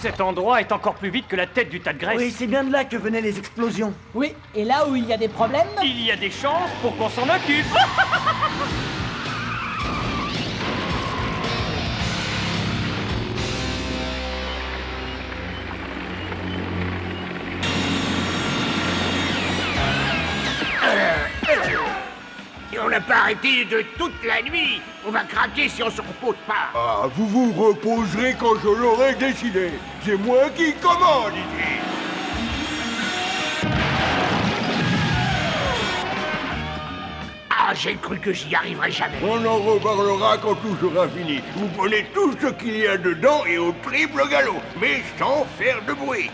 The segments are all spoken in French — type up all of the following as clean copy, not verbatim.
Cet endroit est encore plus vide que la tête du tas de graisse. Oui, c'est bien de là que venaient les explosions. Oui, et là où il y a des problèmes... Il y a des chances pour qu'on s'en occupe. Et on n'a pas arrêté de toute la nuit. On va craquer si on se repose pas. Ah, vous vous reposerez quand je l'aurai décidé. C'est moi qui commande ici. Ah, j'ai cru que j'y arriverais jamais. On en reparlera quand tout sera fini. Vous prenez tout ce qu'il y a dedans et au triple galop, mais sans faire de bruit.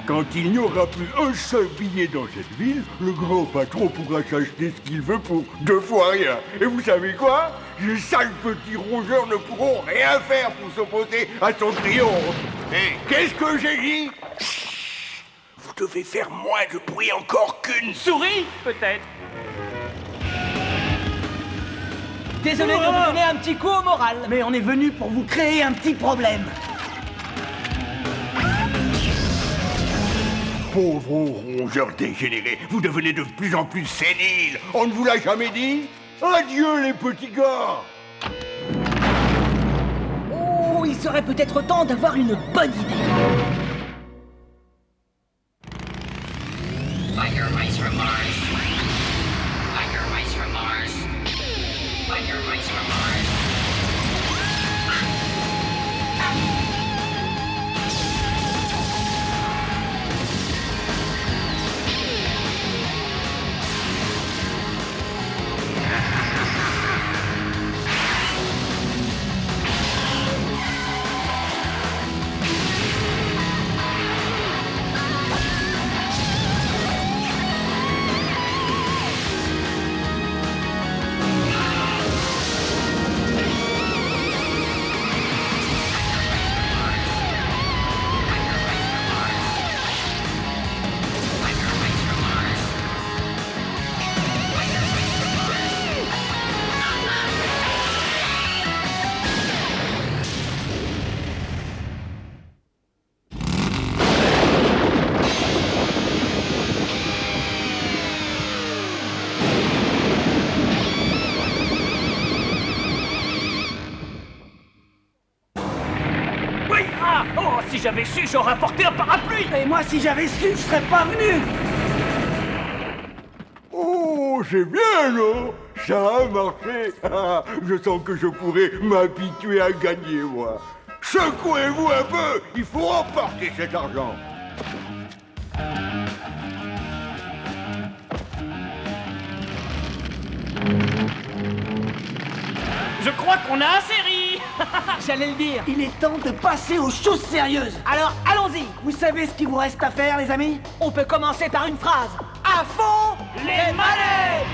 Quand il n'y aura plus un seul billet dans cette ville, le grand patron pourra s'acheter ce qu'il veut pour 2 fois rien. Et vous savez quoi? Les sales petits rongeurs ne pourront rien faire pour s'opposer à son triomphe. Et qu'est-ce que j'ai dit? Chut. Vous devez faire moins de bruit encore qu'une Souris, peut-être. Désolé de vous donner un petit coup au moral. Mais on est venu pour vous créer un petit problème. Pauvre rongeur dégénéré, vous devenez de plus en plus sénile. On ne vous l'a jamais dit? Adieu les petits gars. Oh, il serait peut-être temps d'avoir une bonne idée. Biker Mice from Mars. Biker Mice from Mars. Biker Mice from Mars. Oui. Ah. Oh, si j'avais su, j'aurais apporté un parapluie. Et moi, si j'avais su, je serais pas venu. Oh, c'est bien, non? Ça a marché. Ah, je sens que je pourrais m'habituer à gagner, moi. Secouez-vous un peu. Il faut emporter cet argent. Je crois qu'on a assez ri. J'allais le dire. Il est temps de passer aux choses sérieuses. Alors, allons-y. Vous savez ce qu'il vous reste à faire, les amis? On peut commencer par une phrase. À fond les manettes.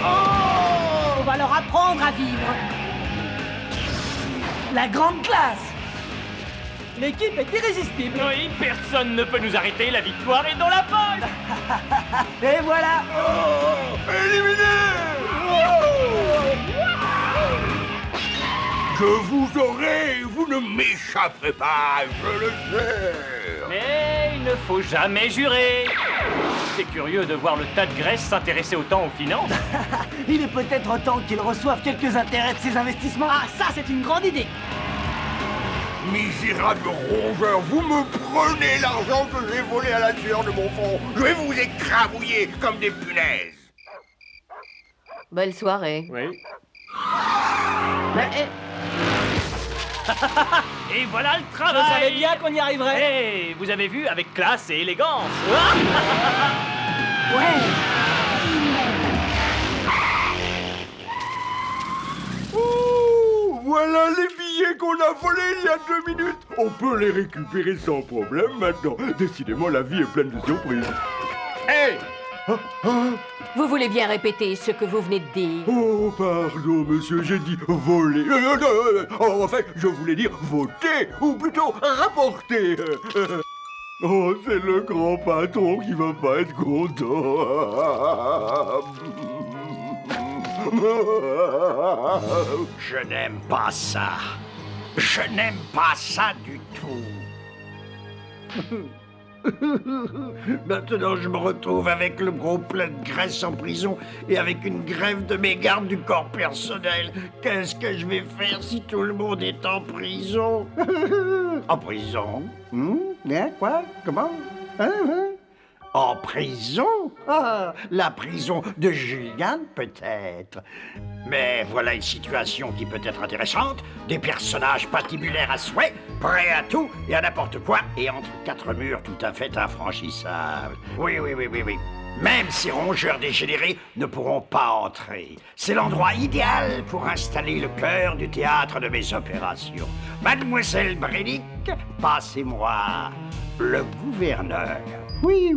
Oh, on va leur apprendre à vivre. La grande classe. L'équipe est irrésistible. Oui, personne ne peut nous arrêter. La victoire est dans la poche. Et voilà. Oh, éliminé. Je vous aurai, vous ne m'échapperez pas, je le jure. Mais il ne faut jamais jurer. C'est curieux de voir le tas de graisse s'intéresser autant aux finances. Il est peut-être temps qu'il reçoive quelques intérêts de ses investissements. Ah, ça, c'est une grande idée. Misérable rongeur, vous me prenez l'argent que j'ai volé à la sueur de mon front. Je vais vous écrabouiller comme des punaises. Belle soirée. Oui. Mais, Et voilà le Je travail. savais bien qu'on y arriverait. Eh, vous avez vu, avec classe et élégance. Ouais. Ouh, voilà les billets qu'on a volés il y a 2 minutes. On peut les récupérer sans problème maintenant. Décidément, la vie est pleine de surprises. Hé! vous voulez bien répéter ce que vous venez de dire? Oh, pardon, monsieur, j'ai dit voler. En fait, je voulais dire voter, ou plutôt rapporter. Oh, c'est le grand patron qui va pas être content. Je n'aime pas ça. Je n'aime pas ça du tout. Maintenant, je me retrouve avec le gros plein de graisse en prison et avec une grève de mes gardes du corps personnel. Qu'est-ce que je vais faire si tout le monde est en prison? En prison? Hein, quoi? Comment? En prison? Ah, la prison de Julian, peut-être. Mais voilà une situation qui peut être intéressante. Des personnages patibulaires à souhait, prêts à tout et à n'importe quoi, et entre quatre murs tout à fait infranchissables. Oui. Même ces rongeurs dégénérés ne pourront pas entrer. C'est l'endroit idéal pour installer le cœur du théâtre de mes opérations. Mademoiselle Brennick, passez-moi le gouverneur. Oui.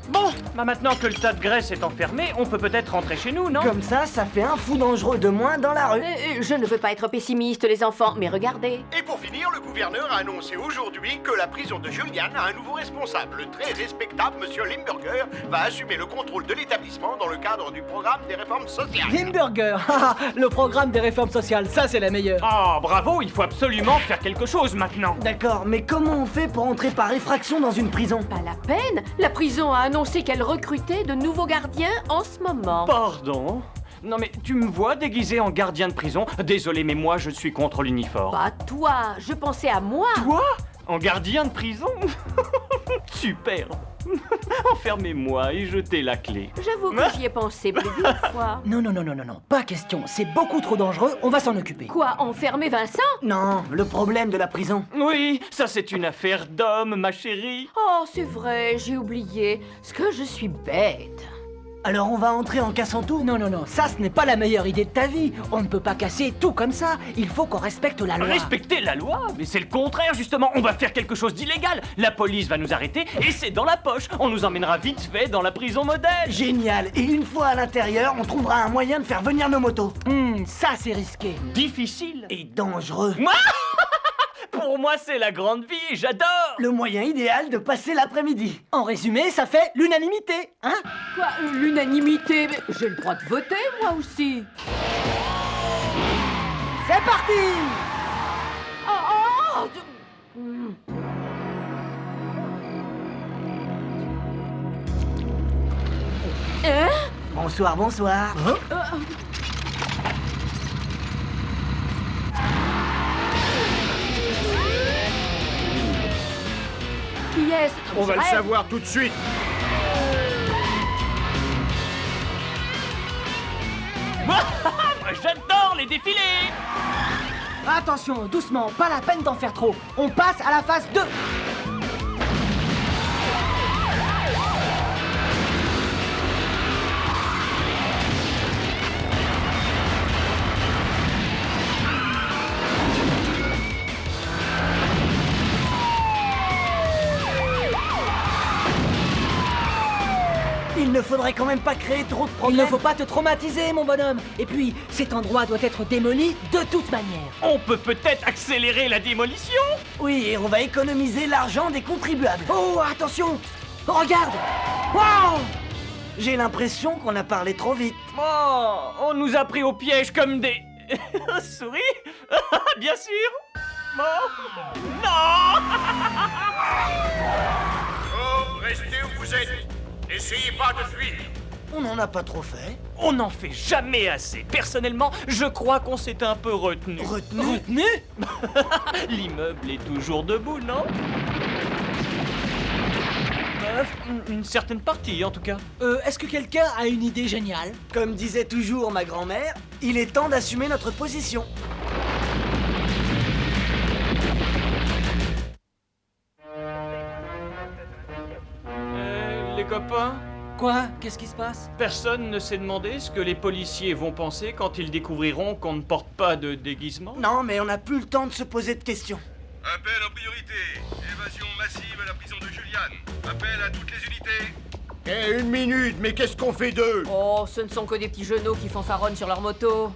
Bon, bah maintenant que le tas de graisse est enfermé, on peut peut-être rentrer chez nous, non? Comme ça fait un fou dangereux de moins dans la rue. Je ne veux pas être pessimiste, les enfants, mais regardez. Et pour finir, le gouverneur a annoncé aujourd'hui que la prison de Julian a un nouveau responsable. Le très respectable Monsieur Limburger va assumer le contrôle de l'établissement dans le cadre du programme des réformes sociales. Limburger, le programme des réformes sociales, ça c'est la meilleure. Oh, bravo, il faut absolument faire quelque chose maintenant. D'accord, mais comment on fait pour entrer par effraction dans une prison? Pas la peine. La prison a annoncé qu'elle recrutait de nouveaux gardiens en ce moment. Pardon? Non mais tu me vois déguisé en gardien de prison? Désolé, mais moi je suis contre l'uniforme. Pas toi, je pensais à moi. Toi? En gardien de prison? Super. Enfermez-moi et jetez la clé. J'avoue que j'y ai pensé plus d'une fois. Non, pas question, c'est beaucoup trop dangereux, on va s'en occuper. Quoi, enfermer Vincent? Non, le problème de la prison. Oui, ça c'est une affaire d'homme, ma chérie. Oh, c'est vrai, j'ai oublié. Ce que je suis bête. Alors on va entrer en cassant tout? Non, ça ce n'est pas la meilleure idée de ta vie. On ne peut pas casser tout comme ça, il faut qu'on respecte la loi. Respecter la loi? Mais c'est le contraire justement, on va faire quelque chose d'illégal. La police va nous arrêter et c'est dans la poche. On nous emmènera vite fait dans la prison modèle. Génial. Et une fois à l'intérieur, on trouvera un moyen de faire venir nos motos. Ça c'est risqué. Difficile. Et dangereux. Pour moi c'est la grande vie, j'adore. Le moyen idéal de passer l'après-midi. En résumé, ça fait l'unanimité, hein? Quoi, l'unanimité? Mais j'ai le droit de voter, moi aussi. C'est parti! Hein? Bonsoir. Yes, On va le savoir tout de suite. J'adore les défilés. Attention, doucement, pas la peine d'en faire trop. On passe à la phase 2. Il ne faudrait quand même pas créer trop de Il problèmes. ne faut pas te traumatiser, mon bonhomme. Et puis, cet endroit doit être démoli de toute manière. On peut peut-être accélérer la démolition. Oui, et on va économiser l'argent des contribuables. Oh, attention! Regarde! Wow! J'ai l'impression qu'on a parlé trop vite. Oh, on nous a pris au piège comme des... souris. Bien sûr. Non. Oh, restez où vous êtes. N'essayez pas de fuir. On n'en a pas trop fait. On n'en fait jamais assez. Personnellement, je crois qu'on s'est un peu retenu. Retenu? L'immeuble est toujours debout, non? Une certaine partie, en tout cas. Est-ce que quelqu'un a une idée géniale? Comme disait toujours ma grand-mère, il est temps d'assumer notre position. Les copains, Quoi? Qu'est-ce qui se passe? personne ne s'est demandé ce que les policiers vont penser quand ils découvriront qu'on ne porte pas de déguisement? Non, mais on n'a plus le temps de se poser de questions. Appel en priorité. Évasion massive à la prison de Julian. Appel à toutes les unités. Eh, 1 minute, mais qu'est-ce qu'on fait d'eux? Oh, ce ne sont que des petits genoux qui fanfaronnent sur leur moto.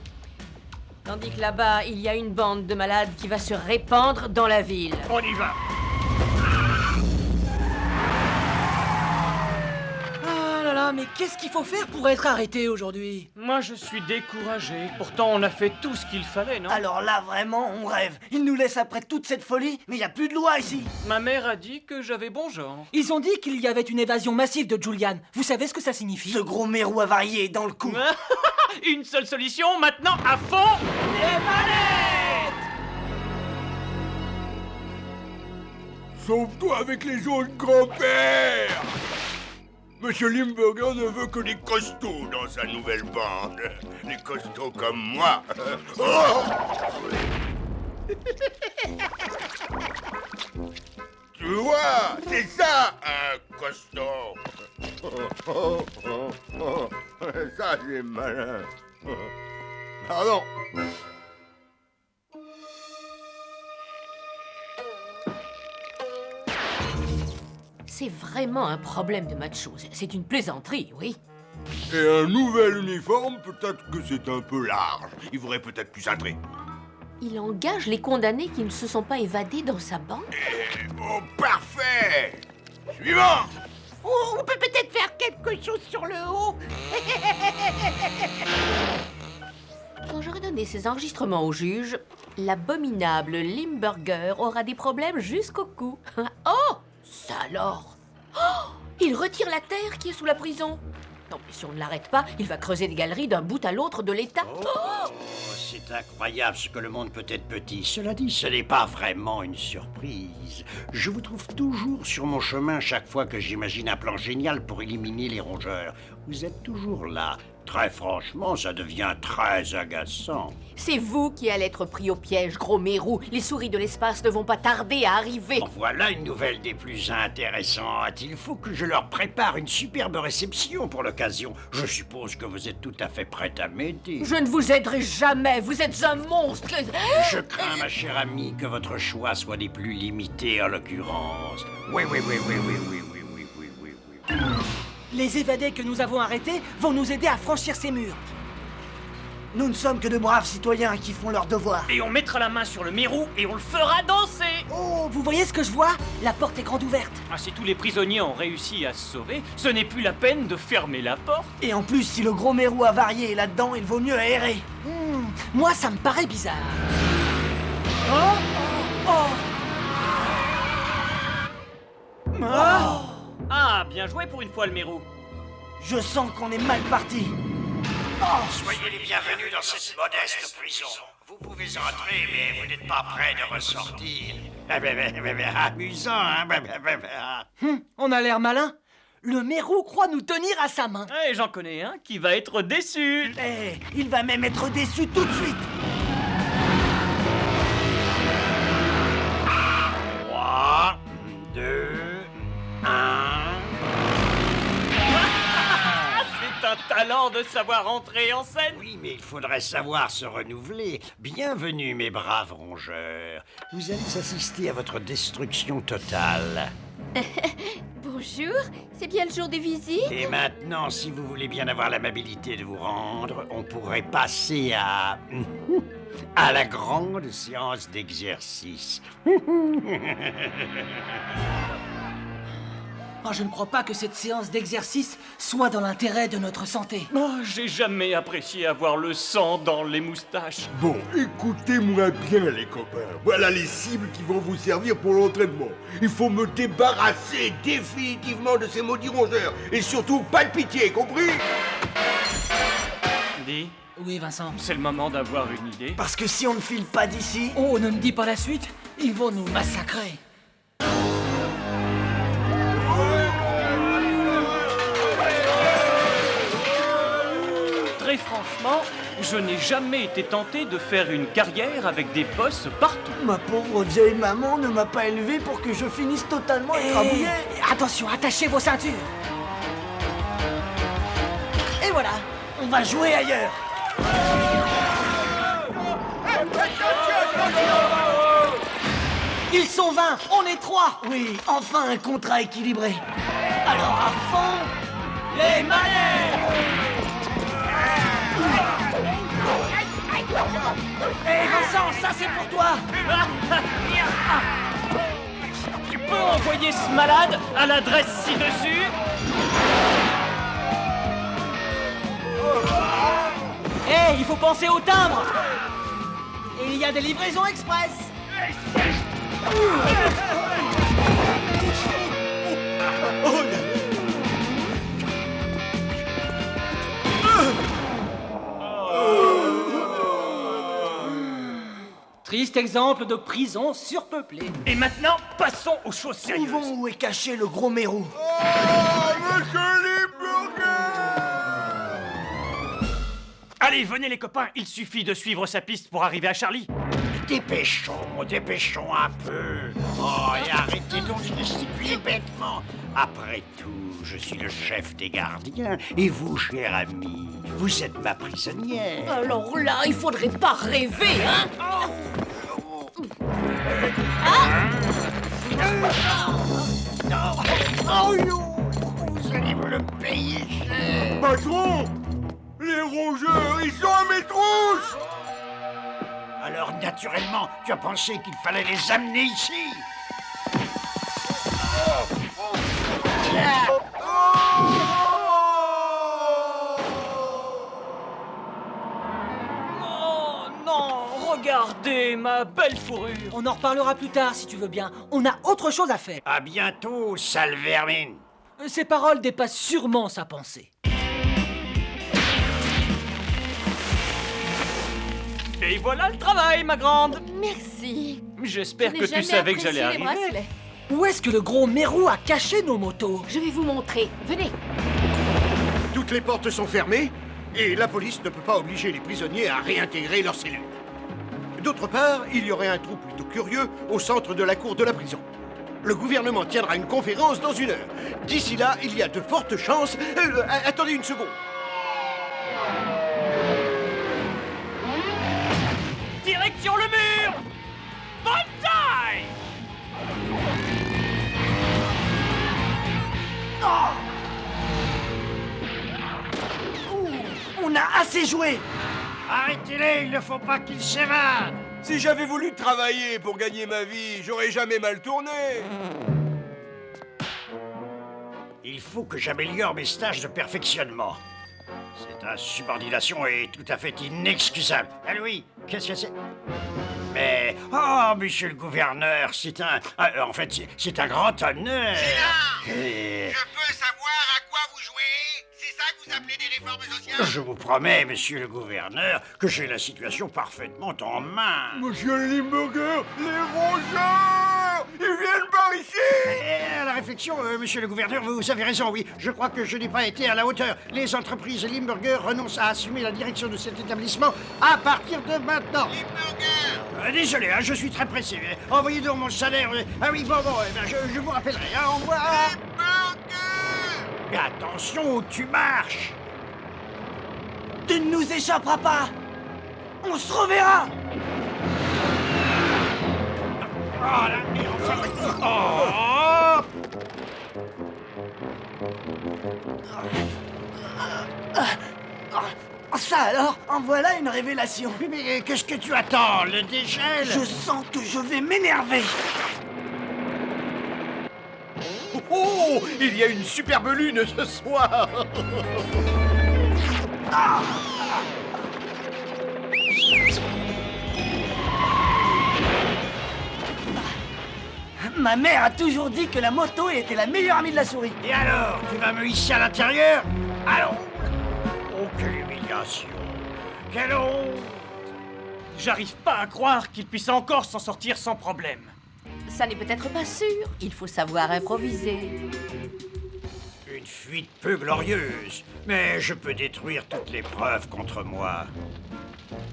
Tandis que là-bas, il y a une bande de malades qui va se répandre dans la ville. On y va. Ah là là, mais qu'est-ce qu'il faut faire pour être arrêté aujourd'hui? Moi, je suis découragé. Pourtant, on a fait tout ce qu'il fallait, non? Alors là, vraiment, on rêve. Ils nous laissent après toute cette folie, mais il n'y a plus de loi ici. Ma mère a dit que j'avais bon genre. Ils ont dit qu'il y avait une évasion massive de Julian. Vous savez ce que ça signifie? Ce gros mérou avarié est dans le coup. Une seule solution, maintenant, à fond! Les manettes! Sauve-toi avec les autres grands-pères! Monsieur Limburger ne veut que des costauds dans sa nouvelle bande. Des costauds comme moi. Oh! Tu vois, c'est ça, un costaud. Ça, c'est malin. Pardon. C'est vraiment un problème de macho. C'est une plaisanterie, oui. Et un nouvel uniforme, peut-être que c'est un peu large. Il faudrait peut-être plus cintré. Il engage les condamnés qui ne se sont pas évadés dans sa bande. Oh, parfait! Suivant! Oh, on peut peut-être faire quelque chose sur le haut. Quand j'aurai donné ces enregistrements au juge, l'abominable Limburger aura des problèmes jusqu'au cou. Oh! Ça alors! Oh! Il retire la terre qui est sous la prison. Non, mais si on ne l'arrête pas, il va creuser des galeries d'un bout à l'autre de l'État. Oh! C'est incroyable ce que le monde peut être petit. Cela dit, ce n'est pas vraiment une surprise. Je vous trouve toujours sur mon chemin chaque fois que j'imagine un plan génial pour éliminer les rongeurs. Vous êtes toujours là. Très franchement, ça devient très agaçant. C'est vous qui allez être pris au piège, gros mérou. Les souris de l'espace ne vont pas tarder à arriver. En voilà une nouvelle des plus intéressantes. Il faut que je leur prépare une superbe réception pour l'occasion. Je suppose que vous êtes tout à fait prête à m'aider. Je ne vous aiderai jamais. Vous êtes un monstre. Je crains, ma chère amie, que votre choix soit des plus limités en l'occurrence. Oui. Les évadés que nous avons arrêtés vont nous aider à franchir ces murs. Nous ne sommes que de braves citoyens qui font leur devoir. Et on mettra la main sur le mérou et on le fera danser! Oh, vous voyez ce que je vois? La porte est grande ouverte. Ah, si tous les prisonniers ont réussi à se sauver, ce n'est plus la peine de fermer la porte. Et en plus, si le gros mérou avarié est là-dedans, il vaut mieux aérer. Moi, ça me paraît bizarre. Ah, bien joué pour une fois, le mérou. Je sens qu'on est mal parti. Soyez les bienvenus dans cette modeste prison. Vous pouvez entrer, mais vous n'êtes pas prêts de ressortir. Amusant, hein? On a l'air malin. Le mérou croit nous tenir à sa main. Et j'en connais un qui va être déçu. Eh, il va même être déçu tout de suite. 3, 2, 1... C'est un talent de savoir entrer en scène. Oui, mais il faudrait savoir se renouveler. Bienvenue, mes braves rongeurs. Vous allez assister à votre destruction totale. Bonjour, c'est bien le jour des visites? Et maintenant, si vous voulez bien avoir l'amabilité de vous rendre, on pourrait passer à la grande séance d'exercice. Oh, je ne crois pas que cette séance d'exercice soit dans l'intérêt de notre santé. Oh, j'ai jamais apprécié avoir le sang dans les moustaches. Bon, écoutez-moi bien, les copains. Voilà les cibles qui vont vous servir pour l'entraînement. Il faut me débarrasser définitivement de ces maudits rongeurs. Et surtout, pas de pitié, compris? Dis, Oui, Vincent. c'est le moment d'avoir une idée. Parce que si on ne file pas d'ici... Oh, ne me dis pas la suite. Ils vont nous massacrer. Très franchement, je n'ai jamais été tenté de faire une carrière avec des bosses partout. Ma pauvre vieille maman ne m'a pas élevé pour que je finisse totalement écrabouillé. Attention, attachez vos ceintures. Et voilà. On va jouer ailleurs. Ils sont 20, on est 3. Oui, enfin un contrat équilibré. Alors à fond... Les manettes. Hé Vincent, ça c'est pour toi. Tu peux envoyer ce malade à l'adresse ci-dessus? Hé, il faut penser au timbre. Et il y a des livraisons express. Triste exemple de prison surpeuplée. Et maintenant, passons aux choses sérieuses. Trouvons où est caché le gros mérou. Allez, venez les copains, il suffit de suivre sa piste pour arriver à Charlie. Dépêchons un peu. Oh, et arrêtez donc de gesticuler bêtement. Après tout, je suis le chef des gardiens, et vous, cher ami, vous êtes ma prisonnière. Alors là, il faudrait pas rêver, hein? Oh non, vous allez me le payer cher. Patron! Les rongeurs, ils sont à mes trousses! Alors, naturellement, tu as pensé qu'il fallait les amener ici? Oh non, regardez ma belle fourrure. On en reparlera plus tard si tu veux bien. On a autre chose à faire. À bientôt, sale vermine. Ces paroles dépassent sûrement sa pensée. Et voilà le travail, ma grande. Merci. J'espère Je que n'ai tu jamais savais que j'allais apprécié les arriver. bracelets. Où est-ce que le gros mérou a caché nos motos? Je vais vous montrer. Venez. Toutes les portes sont fermées et la police ne peut pas obliger les prisonniers à réintégrer leur cellule. D'autre part, il y aurait un trou plutôt curieux au centre de la cour de la prison. Le gouvernement tiendra une conférence dans 1 heure. D'ici là, il y a de fortes chances... attendez une seconde. Direction le mur. Banzai. On a assez joué. Arrêtez-les, il ne faut pas qu'ils s'évadent. Si j'avais voulu travailler pour gagner ma vie, j'aurais jamais mal tourné. Il faut que j'améliore mes stages de perfectionnement. Cette insubordination est tout à fait inexcusable. Ah oui, qu'est-ce que c'est? Mais... Oh, monsieur le gouverneur, c'est un... en fait, c'est un grand honneur. Et... Je peux savoir à quoi vous jouez? C'est ça que vous appelez des réformes sociales? Je vous promets, monsieur le gouverneur, que j'ai la situation parfaitement en main. Monsieur Limburger, les rongeurs! Ils viennent par ici! Et à la réflexion, monsieur le gouverneur, vous avez raison, oui. Je crois que je n'ai pas été à la hauteur. Les entreprises Limburger renoncent à assumer la direction de cet établissement à partir de maintenant. Limburger! Désolé, hein, je suis très pressé. Envoyez donc mon salaire. Ah oui, bon, eh ben, je vous rappellerai. Hein, au revoir. Limburger! Mais attention où tu marches. Tu ne nous échapperas pas. On se reverra. Oh là, mais enfin... Oh! Ça alors, en voilà une révélation. Mais qu'est-ce que tu attends? Le dégel? Je sens que je vais m'énerver. Oh, il y a une superbe lune ce soir. Ma mère a toujours dit que la moto était la meilleure amie de la souris. Et alors, tu vas me hisser à l'intérieur? Allons! Oh, quelle humiliation! Quelle honte! J'arrive pas à croire qu'il puisse encore s'en sortir sans problème. Ça n'est peut-être pas sûr. Il faut savoir improviser. Une fuite peu glorieuse, mais je peux détruire toutes les preuves contre moi.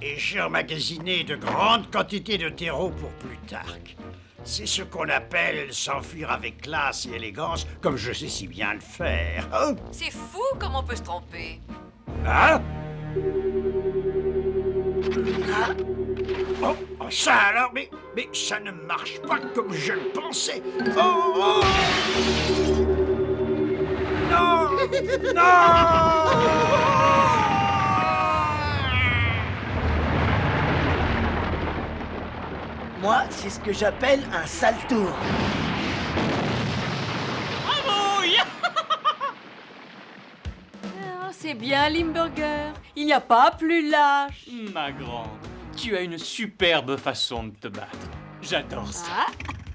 Et j'ai emmagasiné de grandes quantités de terreau pour Plutarque. C'est ce qu'on appelle s'enfuir avec classe et élégance, comme je sais si bien le faire. Hein? C'est fou comme on peut se tromper. Hein? Ah. Oh, oh, ça alors, mais ça ne marche pas comme je le pensais. Oh, oh. Non! Non! Moi, c'est ce que j'appelle un sale tour. Bravo! C'est bien, Limburger. Il n'y a pas plus lâche. Ma grande, tu as une superbe façon de te battre. J'adore ça. Ah,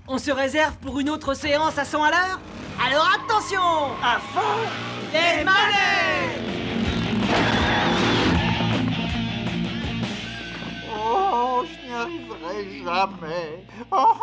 On se réserve pour une autre séance à 100 à l'heure? Alors attention! À fond! Les manettes! Oh, je n'y arriverai jamais. Oh,